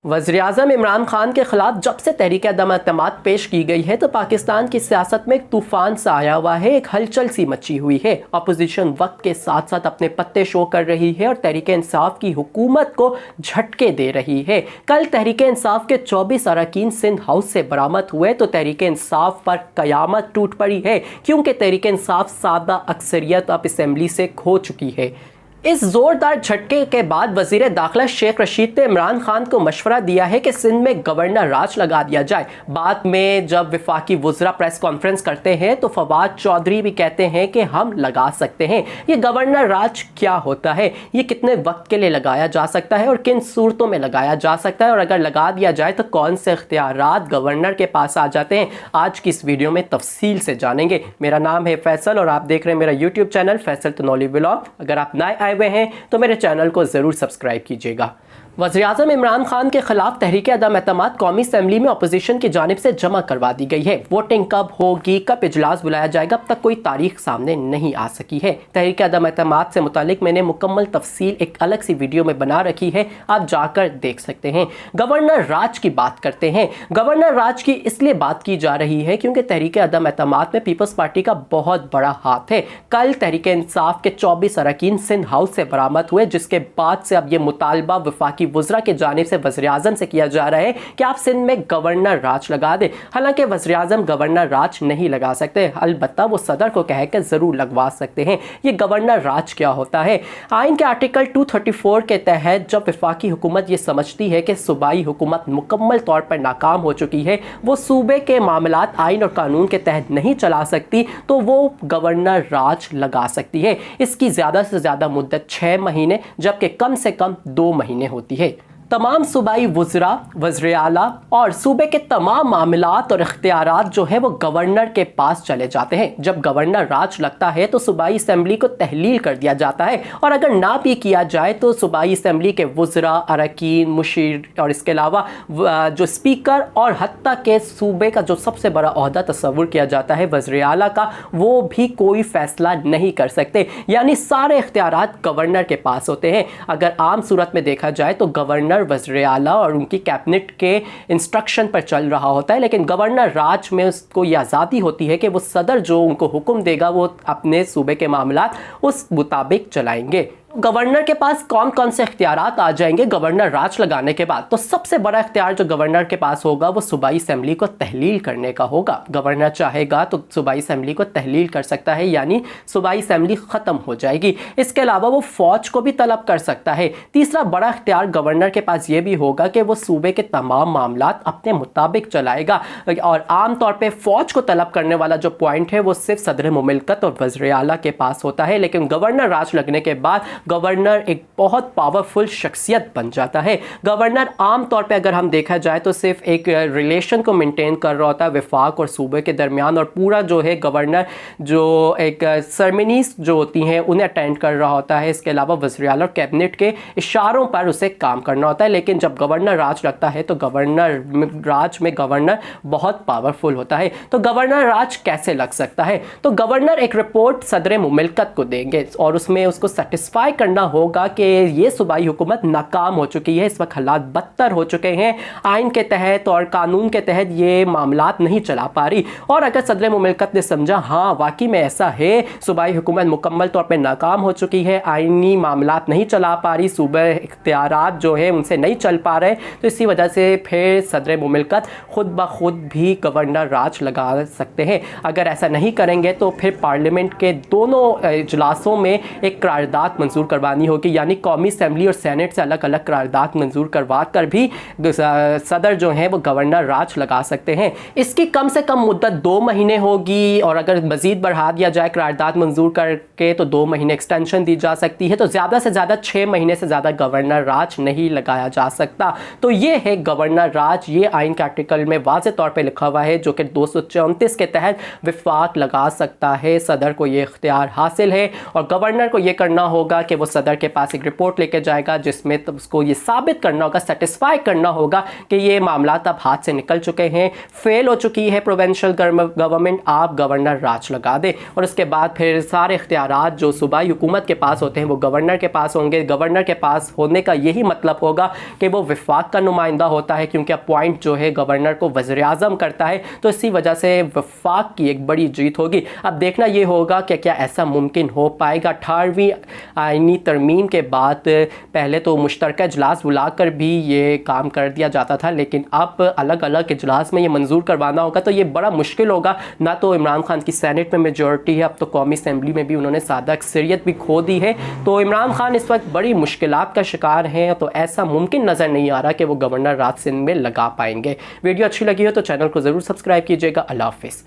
वज़ीर-ए-आज़म इमरान खान के खिलाफ जब से तहरीक अदम एतमाद पेश की गई है तो पाकिस्तान की सियासत में एक तूफ़ान सा आया हुआ है, एक हलचल सी मची हुई है। अपोजिशन वक्त के साथ साथ अपने पत्ते शो कर रही है और तहरीक इंसाफ की हुकूमत को झटके दे रही है। कल तहरीक इंसाफ के 24 अरकान सिंध हाउस से बरामद हुए तो तहरीक इंसाफ पर कयामत टूट पड़ी है, क्योंकि तहरीक इंसाफ सादा अक्सरियत अब असम्बली से खो चुकी है। इस जोरदार झटके के बाद वजीर दाखिला शेख रशीद ने इमरान खान को मशवरा दिया है कि सिंध में गवर्नर राज लगा दिया जाए। बाद में जब वफाकी वज़रा प्रेस कॉन्फ्रेंस करते हैं तो फवाद चौधरी भी कहते हैं कि हम लगा सकते हैं। ये गवर्नर राज क्या होता है, ये कितने वक्त के लिए लगाया जा सकता है और किन सूरतों में लगाया जा सकता है, और अगर लगा दिया जाए तो कौन से इख्तियारात गवर्नर के पास आ जाते हैं, आज की इस वीडियो में तफसील से जानेंगे। मेरा नाम है फैसल और आप देख रहे हैं मेरा YouTube channel Faisal Tanoli vlog. अगर आप नए आए हुए हैं तो मेरे चैनल को जरूर सब्सक्राइब कीजिएगा। वज़ीर-ए-आज़म इमरान खान के खिलाफ तहरीक अदम एतमाद कौमी असम्बली में अपोजिशन की जानिब से जमा करवा दी गई है। वोटिंग कब होगी, कब इजलास बुलाया जाएगा, अब तक कोई तारीख सामने नहीं आ सकी है। तहरीक अदम एतमाद से मुतालिक मैंने मुकम्मल तफसील एक अलग सी वीडियो में बना रखी है, आप जाकर देख सकते हैं। गवर्नर राज की बात करते हैं। गवर्नर राज की इसलिए बात की जा रही है क्योंकि तहरीक अदम एतमाद में पीपल्स पार्टी का बहुत बड़ा हाथ है। कल तहरीक इंसाफ के 24 अरकान सिंध हाउस से बरामद हुए, जिसके बाद से अब ये मुतालबा वफाकी वज़रा की जानिब से वज़ीर-ए-आज़म से किया जा रहा है कि आप सिंध में गवर्नर राज लगा दें। हालांकि वज़ीर-ए-आज़म गवर्नर राज नहीं लगा सकते, अलबत्ता वो सदर को कह के ज़रूर लगवा सकते हैं। ये गवर्नर राज क्या होता है? आइन के आर्टिकल 234 के तहत जब वफाकी हुकूमत ये समझती है कि सूबाई हुकूमत मुकम्मल तौर पर नाकाम हो चुकी है, वो सूबे के मामलात आइन और कानून के तहत नहीं चला सकती, तो वो गवर्नर राज लगा सकती है। इसकी ज़्यादा से ज़्यादा मुद्दत 6 महीने जबकि कम से कम 2 महीने होती है। तमाम सूबाई वज़रा, वज़ीर आला और सूबे के तमाम मामलात और इख्तियारात जो है वो गवर्नर के पास चले जाते हैं। जब गवर्नर राज लगता है तो सूबाई असम्बली को तहलील कर दिया जाता है, और अगर ना भी किया जाए तो सूबाई असम्बली के वज़रा, अरकान, मुशीर और इसके अलावा जो स्पीकर और हत्ता के सूबे का जो सबसे बड़ा ओहदा तस्वुर किया जाता है वज़ीर आला का, वो भी कोई फ़ैसला नहीं कर सकते। यानी सारे इख्तियारात गवर्नर के पास होते हैं। अगर आम सूरत में देखा जाए तो गवर्नर वज़ीर आला और उनकी कैबिनेट के इंस्ट्रक्शन पर चल रहा होता है, लेकिन गवर्नर राज में उसको ये आज़ादी होती है कि वो सदर जो उनको हुक्म देगा वो अपने सूबे के मामलात उस मुताबिक चलाएंगे। गवर्नर के पास कौन कौन से इख्तियारात आ जाएंगे गवर्नर राज लगाने के बाद? तो सबसे बड़ा इख्तियार जो गवर्नर के पास होगा वो सूबाई असम्बली को तहलील करने का होगा। गवर्नर चाहेगा तो सूबाई असम्बली को तहलील कर सकता है, यानी सूबाई असम्बली ख़त्म हो जाएगी। इसके अलावा वो फ़ौज को भी तलब कर सकता है। तीसरा बड़ा इख्तियार गवर्नर के पास ये भी होगा कि वो सूबे के तमाम मामलात अपने मुताबिक चलाएगा, और आम तौर पर फ़ौज को तलब करने वाला जो पॉइंट है वो सिर्फ सदर मुमलिकत और वज़ीर आला के पास होता है। लेकिन गवर्नर राज लगने के बाद गवर्नर एक बहुत पावरफुल शख्सियत बन जाता है। गवर्नर आम तौर पे अगर हम देखा जाए तो सिर्फ एक रिलेशन को मेंटेन कर रहा होता है वफाक और सूबे के दरमियान, और पूरा जो है गवर्नर जो एक सेरेमनीज जो होती हैं उन्हें अटेंड कर रहा होता है। इसके अलावा वज़ीर आला और कैबिनेट के इशारों पर उसे काम करना होता है। लेकिन जब गवर्नर राज लगता है तो गवर्नर राज में गवर्नर बहुत पावरफुल होता है। तो गवर्नर राज कैसे लग सकता है? तो गवर्नर एक रिपोर्ट सदर मुमलिकत को देंगे और उसमें उसको सेटिस्फाई करना होगा कि ये सूबाई हुकूमत नाकाम हो चुकी है, इस वक्त हालात बदतर हो चुके हैं, आइन के तहत और कानून के तहत ये मामलात नहीं चला पा रही। और अगर सदर मुमलिकत ने समझा हाँ वाकई में ऐसा है, सूबाई हुकूमत मुकम्मल तौर पर नाकाम हो चुकी है, आइनी मामलात नहीं चला पा रही, सूबे इख्तियारात जो है उनसे नहीं चल पा रहे, तो इसी वजह से फिर सदर मुमलिकत खुद ब खुद भी गवर्नर राज लगा सकते हैं। अगर ऐसा नहीं करेंगे तो फिर पार्लियामेंट के दोनों इजलासों में एक करारदाद मंजूर करवानी होगी, यानी कौमी असम्बली और सेनेट से अलग अलग करारदाद मंजूर करवा कर भी सदर जो है वो गवर्नर राज लगा सकते हैं। इसकी कम से कम मुद्दत 2 महीने होगी, और अगर मजीद बढ़ा दिया जाए करारदाद मंजूर करके तो 2 महीने एक्सटेंशन दी जा सकती है। तो ज़्यादा से ज़्यादा 6 महीने से ज़्यादा गवर्नर राज नहीं लगाया जा सकता। तो ये है गवर्नर राज। ये आइन के आर्टिकल में वाज़ेह तौर पर लिखा हुआ है जो कि 234 के तहत वफाक लगा सकता है, सदर को ये इख्तियार हासिल है। और गवर्नर को ये करना होगा कि वो सदर के पास एक रिपोर्ट लेके जाएगा जिसमें तो उसको ये साबित करना होगा, सेटिस्फाई करना होगा कि ये मामला अब हाथ से निकल चुके हैं, फेल हो चुकी है प्रोविंशियल गवर्नमेंट, आप गवर्नर राज लगा दे। और उसके बाद फिर सारे इख्तियारात जो सूबाई हुकूमत के पास होते हैं वो गवर्नर के पास होंगे। गवर्नर के पास होने का यही मतलब होगा कि वो वफाक का नुमाइंदा होता है, क्योंकि अपॉइंट जो है गवर्नर को वज़ीर आज़म करता है, तो इसी वजह से वफाक की एक बड़ी जीत होगी। अब देखना ये होगा कि क्या ऐसा मुमकिन हो पाएगा। 18वीं आईनी तरमीम के बाद पहले तो मुश्तरका इजलास बुलाकर भी ये काम कर दिया जाता था, लेकिन अब अलग अलग इजलास में ये मंजूर करवाना होगा तो ये बड़ा मुश्किल होगा। ना तो इमरान खान की सेनेट में मेजॉरिटी है, अब तो कौमी असम्बली में भी उन्होंने सादा अक्सरियत भी खो दी है, तो इमरान खान इस वक्त बड़ी मुश्किलात का शिकार हैं। तो ऐसा मुमकिन नज़र नहीं आ रहा कि वो गवर्नर राज सिंध में लगा पाएंगे। वीडियो अच्छी लगी हो तो चैनल को ज़रूर सब्सक्राइब कीजिएगा। अल्लाह हाफिज़।